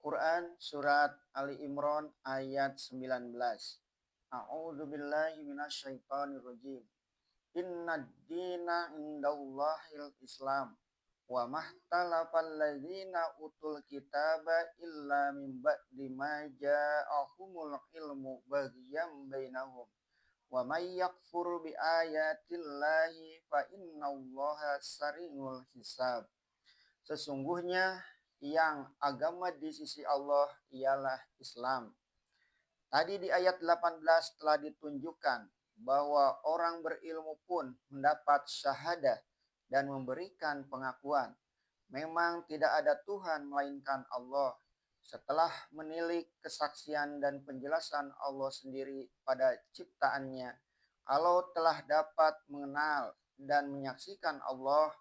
Quran surat Ali Imran ayat 19. A'udzu billahi minasyaitonir rajim. Innad dina indallahil Islam wa mahtalafal ladzina utul kitaba illa min ba'di ma ja'ahumul ilmu baghyan bainahum wa may yakfur bi ayatillahi fa innallaha sari'ul hisab. Sesungguhnya yang agama di sisi Allah ialah Islam. Tadi di ayat 18 telah ditunjukkan bahwa orang berilmu pun mendapat syahadah dan memberikan pengakuan. Memang tidak ada Tuhan melainkan Allah. Setelah menilik kesaksian dan penjelasan Allah sendiri pada ciptaannya, kalau telah dapat mengenal dan menyaksikan Allah,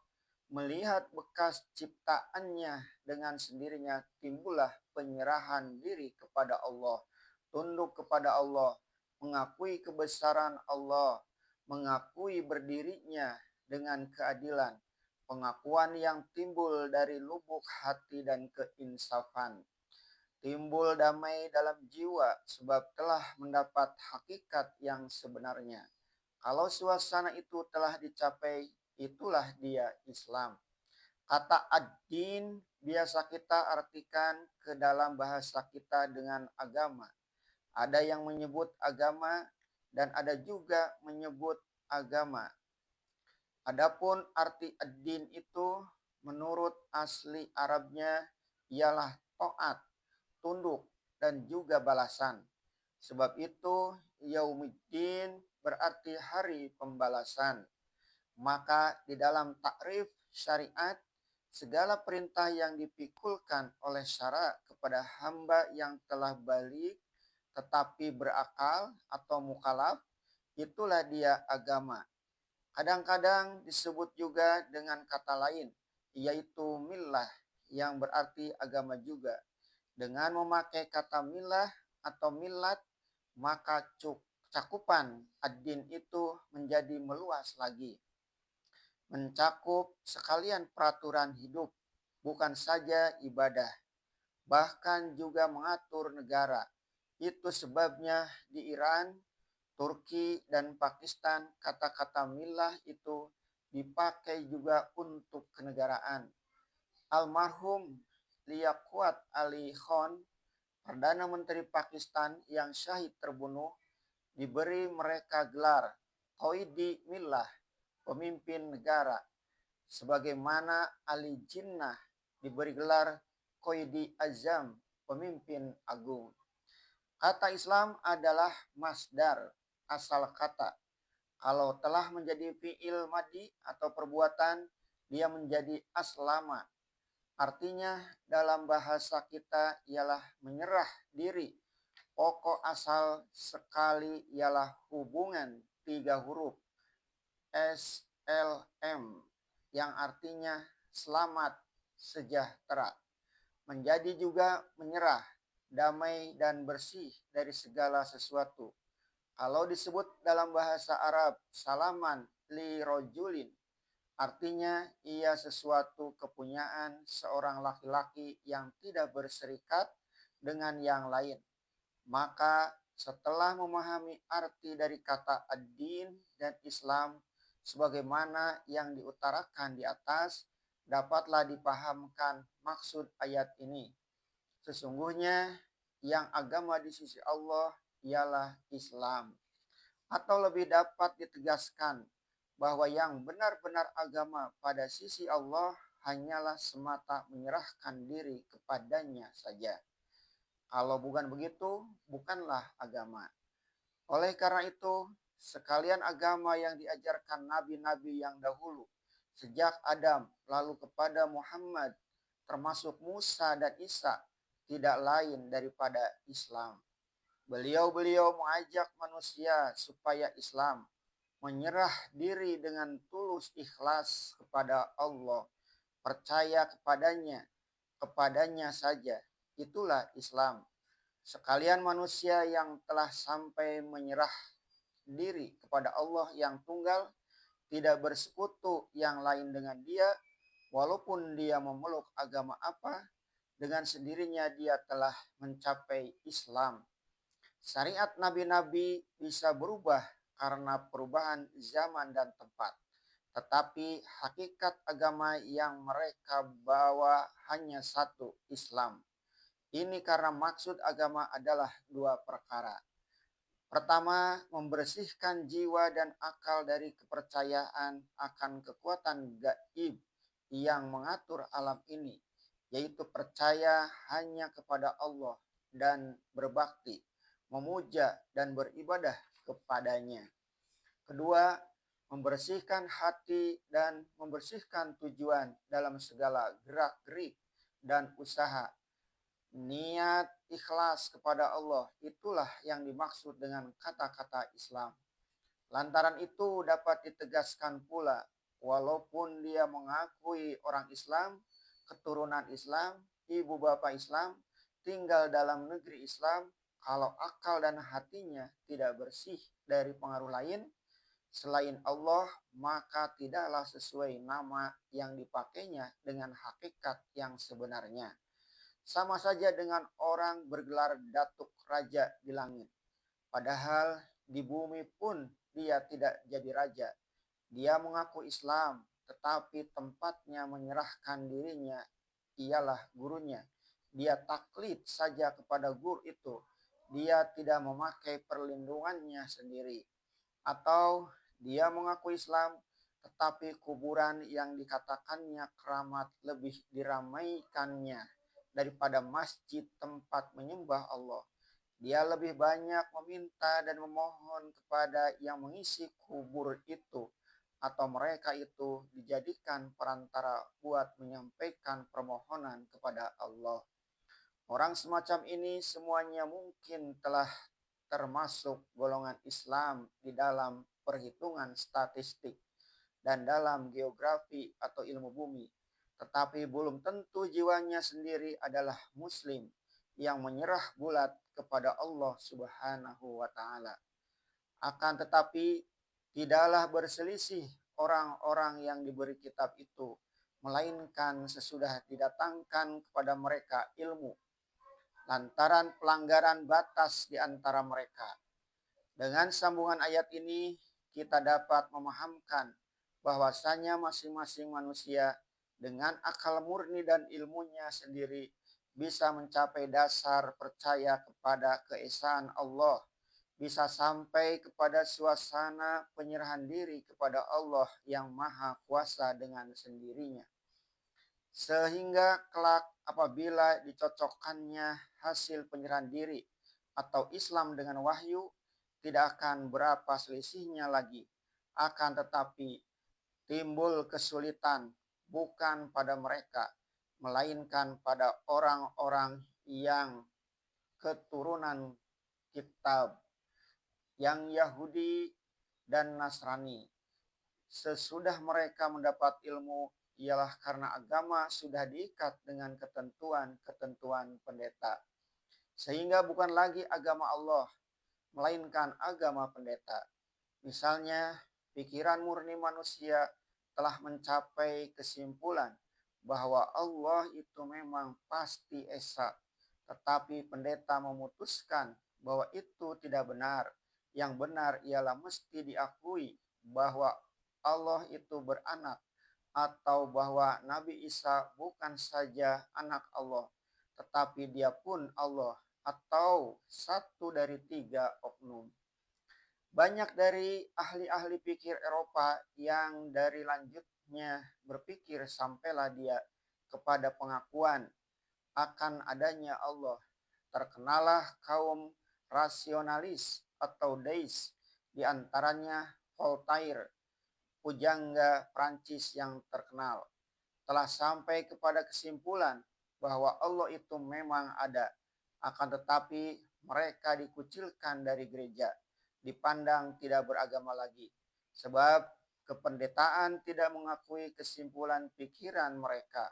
melihat bekas ciptaannya dengan sendirinya timbullah penyerahan diri kepada Allah, tunduk kepada Allah, mengakui kebesaran Allah, mengakui berdirinya dengan keadilan, pengakuan yang timbul dari lubuk hati dan keinsafan. Timbul damai dalam jiwa sebab telah mendapat hakikat yang sebenarnya. Kalau suasana itu telah dicapai, itulah dia Islam. Kata ad-din biasa kita artikan ke dalam bahasa kita dengan agama. Ada yang menyebut agama dan ada juga menyebut agama. Adapun arti ad-din itu menurut asli Arabnya ialah taat, tunduk, dan juga balasan. Sebab itu Yaumuddin berarti hari pembalasan. Maka di dalam takrif syariat, segala perintah yang dipikulkan oleh syara kepada hamba yang telah balik tetapi berakal atau mukalaf, itulah dia agama. Kadang-kadang disebut juga dengan kata lain, yaitu millah, yang berarti agama juga. Dengan memakai kata millah atau millat, maka cakupan ad-din itu menjadi meluas lagi. Mencakup sekalian peraturan hidup, bukan saja ibadah, bahkan juga mengatur negara. Itu sebabnya di Iran, Turki, dan Pakistan kata-kata millah itu dipakai juga untuk kenegaraan. Almarhum Liaquat Ali Khan, Perdana Menteri Pakistan yang syahid terbunuh, diberi mereka gelar Qaidi Millah, pemimpin negara, sebagaimana Ali Jinnah diberi gelar Qaidi Azam, pemimpin agung. Kata Islam adalah masdar, asal kata. Kalau telah menjadi fi'il madi atau perbuatan, dia menjadi aslama. Artinya dalam bahasa kita ialah menyerah diri. Pokok asal sekali ialah hubungan 3 huruf SLM yang artinya selamat, sejahtera. Menjadi juga menyerah, damai dan bersih dari segala sesuatu. Kalau disebut dalam bahasa Arab salaman li rojulin, artinya ia sesuatu kepunyaan seorang laki-laki yang tidak berserikat dengan yang lain. Maka setelah memahami arti dari kata ad-din dan Islam sebagaimana yang diutarakan di atas, dapatlah dipahamkan maksud ayat ini. Sesungguhnya yang agama di sisi Allah ialah Islam. Atau lebih dapat ditegaskan bahwa yang benar-benar agama pada sisi Allah hanyalah semata menyerahkan diri kepadanya saja. Kalau bukan begitu, bukanlah agama. Oleh karena itu, sekalian agama yang diajarkan nabi-nabi yang dahulu, sejak Adam lalu kepada Muhammad, termasuk Musa dan Isa, tidak lain daripada Islam. Beliau-beliau mengajak manusia supaya Islam, menyerah diri dengan tulus ikhlas kepada Allah, percaya kepadanya saja. Itulah Islam. Sekalian manusia yang telah sampai menyerah diri kepada Allah yang tunggal, tidak bersekutu yang lain dengan dia, walaupun dia memeluk agama apa, dengan sendirinya dia telah mencapai Islam. Syariat nabi-nabi bisa berubah karena perubahan zaman dan tempat. Tetapi hakikat agama yang mereka bawa hanya satu, Islam. Ini karena maksud agama adalah dua perkara. Pertama, membersihkan jiwa dan akal dari kepercayaan akan kekuatan gaib yang mengatur alam ini, yaitu percaya hanya kepada Allah dan berbakti, memuja dan beribadah kepadanya. Kedua, membersihkan hati dan membersihkan tujuan dalam segala gerak-gerik dan usaha. Niat ikhlas kepada Allah itulah yang dimaksud dengan kata-kata Islam. Lantaran itu dapat ditegaskan pula, walaupun dia mengakui orang Islam, keturunan Islam, ibu bapak Islam, tinggal dalam negeri Islam, kalau akal dan hatinya tidak bersih dari pengaruh lain selain Allah, maka tidaklah sesuai nama yang dipakainya dengan hakikat yang sebenarnya. Sama saja dengan orang bergelar datuk raja di langit. Padahal di bumi pun dia tidak jadi raja. Dia mengaku Islam, tetapi tempatnya menyerahkan dirinya ialah gurunya. Dia taklid saja kepada guru itu. Dia tidak memakai perlindungannya sendiri. Atau dia mengaku Islam, tetapi kuburan yang dikatakannya keramat lebih diramaikannya daripada masjid tempat menyembah Allah. Dia lebih banyak meminta dan memohon kepada yang mengisi kubur itu, atau mereka itu dijadikan perantara buat menyampaikan permohonan kepada Allah. Orang semacam ini semuanya mungkin telah termasuk golongan Islam di dalam perhitungan statistik dan dalam geografi atau ilmu bumi. Tetapi belum tentu jiwanya sendiri adalah muslim yang menyerah bulat kepada Allah Subhanahu wa taala. Akan tetapi tidaklah berselisih orang-orang yang diberi kitab itu, melainkan sesudah didatangkan kepada mereka ilmu lantaran pelanggaran batas di antara mereka. Dengan sambungan ayat ini kita dapat memahamkan bahwasanya masing-masing manusia dengan akal murni dan ilmunya sendiri bisa mencapai dasar percaya kepada keesaan Allah, bisa sampai kepada suasana penyerahan diri kepada Allah yang maha kuasa dengan sendirinya. Sehingga kelak apabila dicocokkannya hasil penyerahan diri atau Islam dengan wahyu, tidak akan berapa selisihnya lagi. Akan tetapi timbul kesulitan bukan pada mereka, melainkan pada orang-orang yang keturunan kitab, yang Yahudi dan Nasrani. Sesudah mereka mendapat ilmu ialah karena agama sudah diikat dengan ketentuan-ketentuan pendeta. Sehingga bukan lagi agama Allah, melainkan agama pendeta. Misalnya, pikiran murni manusia telah mencapai kesimpulan bahwa Allah itu memang pasti esa, tetapi pendeta memutuskan bahwa itu tidak benar. Yang benar ialah mesti diakui bahwa Allah itu beranak, atau bahwa Nabi Isa bukan saja anak Allah, tetapi dia pun Allah, atau satu dari tiga oknum. Banyak dari ahli-ahli pikir Eropa yang dari lanjutnya berpikir sampailah dia kepada pengakuan akan adanya Allah. Terkenalah kaum rasionalis atau deis, di antaranya Voltaire, pujangga Prancis yang terkenal, telah sampai kepada kesimpulan bahwa Allah itu memang ada. Akan tetapi mereka dikucilkan dari gereja, dipandang tidak beragama lagi. Sebab kependetaan tidak mengakui kesimpulan pikiran mereka.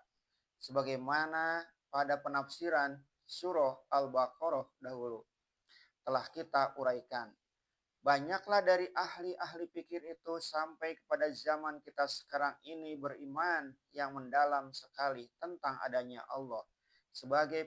Sebagaimana pada penafsiran surah Al-Baqarah dahulu telah kita uraikan. Banyaklah dari ahli-ahli pikir itu sampai kepada zaman kita sekarang ini beriman yang mendalam sekali tentang adanya Allah. sebagai